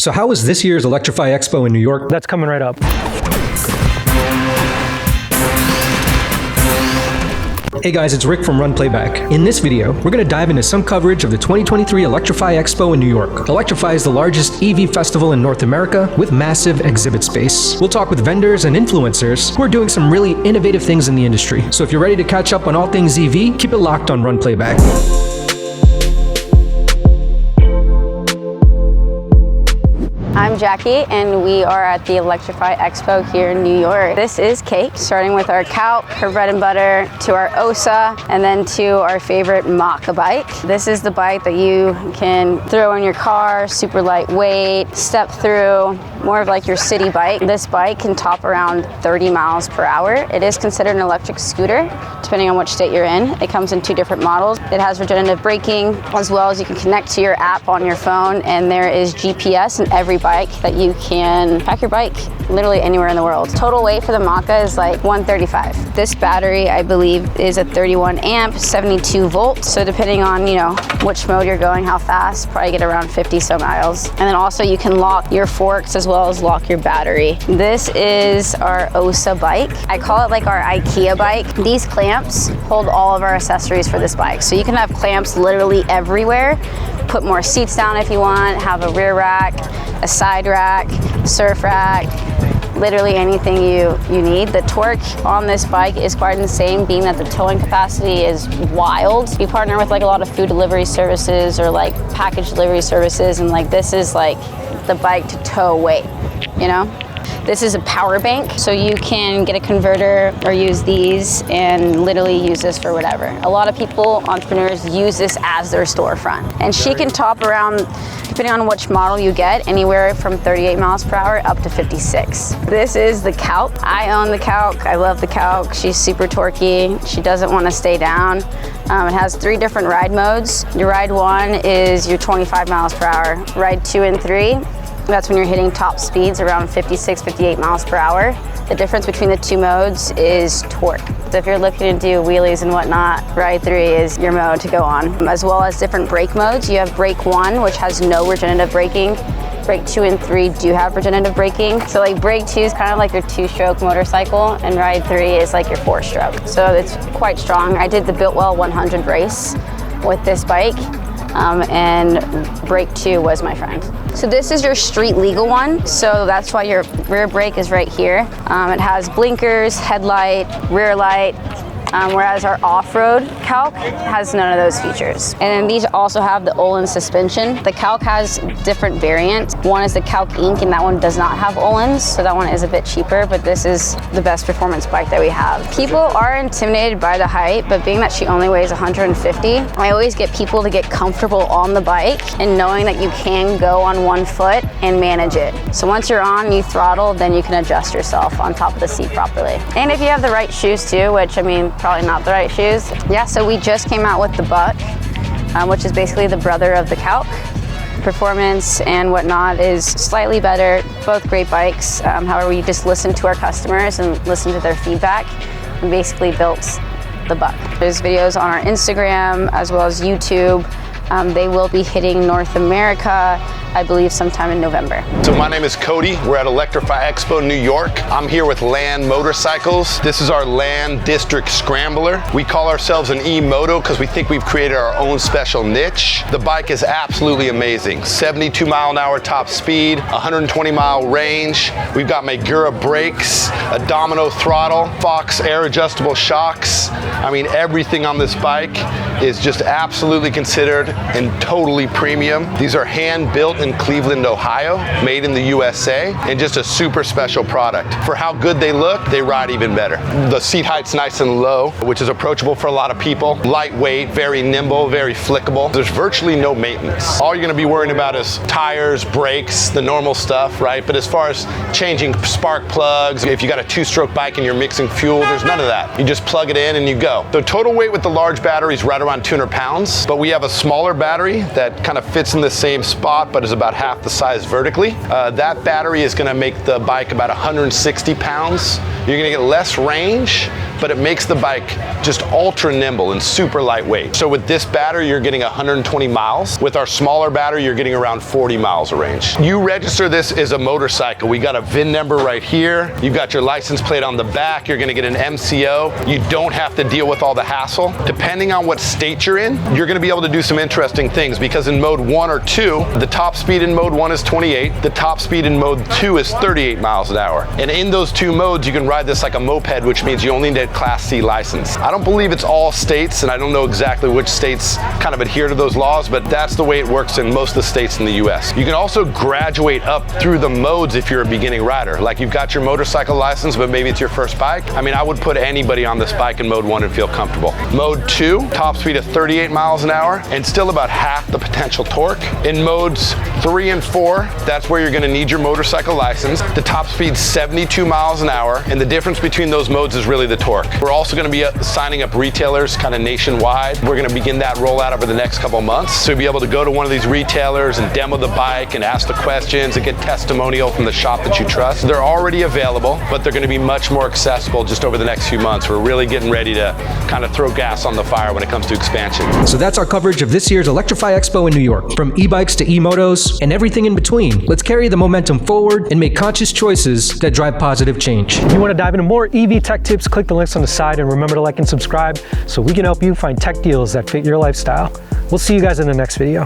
So how was this year's Electrify Expo in New York? That's coming right up. Hey guys, it's Rick from RunPlayBack. In this video, we're going to dive into some coverage of the 2023 Electrify Expo in New York. Electrify is the largest EV festival in North America with massive exhibit space. We'll talk with vendors and influencers who are doing some really innovative things in the industry. So if you're ready to catch up on all things EV, keep it locked on RunPlayBack. I'm Jackie, and we are at the Electrify Expo here in New York. This is Cake, starting with our Calc, her bread and butter, to our Osa, and then to our favorite Maka bike. This is the bike that you can throw in your car, super lightweight, step through, more of like your city bike. This bike can top around 30 miles per hour. It is considered an electric scooter, depending on which state you're in. It comes in 2 different models. It has regenerative braking, as well as you can connect to your app on your phone, and there is GPS in every bike that you can pack your bike literally anywhere in the world. Total weight for the Maka is like 135. This battery, I believe, is a 31 amp, 72 volts. So depending on, which mode you're going, how fast, probably get around 50 some miles. And then also you can lock your forks as well as lock your battery. This is our Osa bike. I call it like our IKEA bike. These clamps hold all of our accessories for this bike. So you can have clamps literally everywhere. Put more seats down if you want, have a rear rack, a side rack, surf rack, literally anything you need. The torque on this bike is quite insane, being that the towing capacity is wild. We partner with like a lot of food delivery services or like package delivery services, and like this is like the bike to tow weight, This is a power bank, so you can get a converter or use these and literally use this for whatever. A lot of people, entrepreneurs, use this as their storefront. And she can top around, depending on which model you get, anywhere from 38 miles per hour up to 56. This is the Calc. I own the Calc. I love the Calc. She's super torquey. She doesn't want to stay down. It has 3 different ride modes. Your ride 1 is your 25 miles per hour. Ride 2 and 3, that's when you're hitting top speeds around 56, 58 miles per hour. The difference between the 2 modes is torque. So if you're looking to do wheelies and whatnot, Ride 3 is your mode to go on. As well as different brake modes. You have Brake 1, which has no regenerative braking. Brake 2 and 3 do have regenerative braking. So like Brake 2 is kind of like your 2-stroke motorcycle, and Ride 3 is like your 4-stroke. So it's quite strong. I did the Builtwell 100 race with this bike. And Brake 2 was my friend. So this is your street legal one, so that's why your rear brake is right here. It has blinkers, headlight, rear light, whereas our off-road Calc has none of those features. And then these also have the Olin suspension. The Calc has different variants. One is the Calc Ink, and that one does not have Olins, so that one is a bit cheaper, but this is the best performance bike that we have. People are intimidated by the height, but being that she only weighs 150, I always get people to get comfortable on the bike and knowing that you can go on 1 foot and manage it. So once you're on, you throttle, then you can adjust yourself on top of the seat properly. And if you have the right shoes too, which probably not the right shoes. Yeah, so we just came out with the Buck, which is basically the brother of the Calc. Performance and whatnot is slightly better, both great bikes. However, we just listened to our customers and listened to their feedback and basically built the Buck. There's videos on our Instagram as well as YouTube. They will be hitting North America, I believe, sometime in November. So my name is Cody. We're at Electrify Expo New York. I'm here with Land Motorcycles. This is our Land District Scrambler. We call ourselves an e-moto because we think we've created our own special niche. The bike is absolutely amazing. 72 mile an hour top speed, 120 mile range. We've got Magura brakes, a Domino throttle, Fox air adjustable shocks. Everything on this bike is just absolutely considered and totally premium. These are hand built in Cleveland, Ohio, made in the USA, and just a super special product. For how good they look, they ride even better. The seat height's nice and low, which is approachable for a lot of people. Lightweight, very nimble, very flickable. There's virtually no maintenance. All you're gonna be worrying about is tires, brakes, the normal stuff, right? But as far as changing spark plugs, if you got a 2-stroke bike and you're mixing fuel, there's none of that. You just plug it in and you go. The total weight with the large battery is right around 200 pounds, but we have a smaller battery that kind of fits in the same spot, but is about half the size vertically. That battery is gonna make the bike about 160 pounds. You're gonna get less range, but it makes the bike just ultra nimble and super lightweight. So with this battery, you're getting 120 miles. With our smaller battery, you're getting around 40 miles of range. You register this as a motorcycle. We got a VIN number right here. You've got your license plate on the back. You're gonna get an MCO. You don't have to deal with all the hassle. Depending on what state you're in, you're gonna be able to do some interesting things, because in mode 1 or 2, the top speed in mode 1 is 28. The top speed in mode 2 is 38 miles an hour. And in those two modes, you can ride this like a moped, which means you only need a Class C license. I don't believe it's all states, and I don't know exactly which states kind of adhere to those laws, but that's the way it works in most of the states in the US. You can also graduate up through the modes if you're a beginning rider. Like, you've got your motorcycle license, but maybe it's your first bike. I mean, I would put anybody on this bike in mode 1 and feel comfortable. Mode 2, top speed of 38 miles an hour and still about half the potential torque. In modes 3 and 4, that's where you're gonna need your motorcycle license. The top speed's 72 miles an hour, and the difference between those modes is really the torque. We're also gonna be signing up retailers kind of nationwide. We're gonna begin that rollout over the next couple months. So you'll be able to go to one of these retailers and demo the bike and ask the questions and get testimonial from the shop that you trust. They're already available, but they're gonna be much more accessible just over the next few months. We're really getting ready to kind of throw gas on the fire when it comes to expansion. So that's our coverage of this year's Electrify Expo in New York. From e-bikes to e-motos and everything in between, let's carry the momentum forward and make conscious choices that drive positive change. If you want to dive into more EV tech tips, click the links on the side and remember to like and subscribe so we can help you find tech deals that fit your lifestyle. We'll see you guys in the next video.